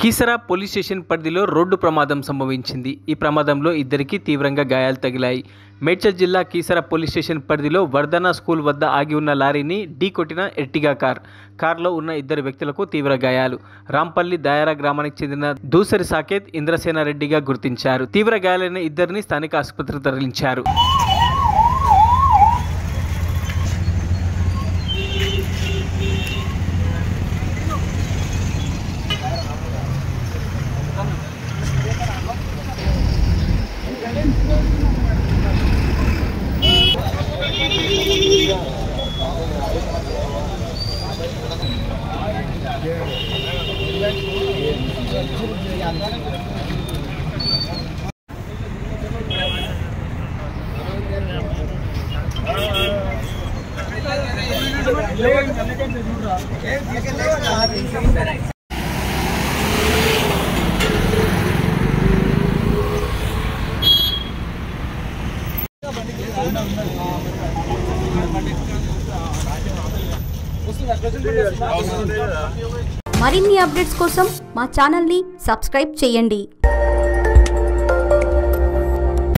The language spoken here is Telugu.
కీసర పోలీస్ స్టేషన్ పరిధిలో రోడ్డు ప్రమాదం సంభవించింది. ఈ ప్రమాదంలో ఇద్దరికి తీవ్రంగా గాయాలు తగిలాయి. మేడ్చల్ జిల్లా కీసర పోలీస్ స్టేషన్ పరిధిలో వర్ధన స్కూల్ వద్ద ఆగి ఉన్న లారీని ఢీకొట్టిన ఎర్టిగా కారులో ఉన్న ఇద్దరు వ్యక్తులకు తీవ్ర గాయాలు. రాంపల్లి దాయరా గ్రామానికి చెందిన దూసరి సాకేత్, ఇంద్రసేన రెడ్డిగా గుర్తించారు. తీవ్ర గాయాలైన ఇద్దరిని స్థానిక ఆసుపత్రికి తరలించారు. మరిన్ని అప్డేట్స్ కోసం మా ఛానల్ని సబ్స్క్రైబ్ చేయండి.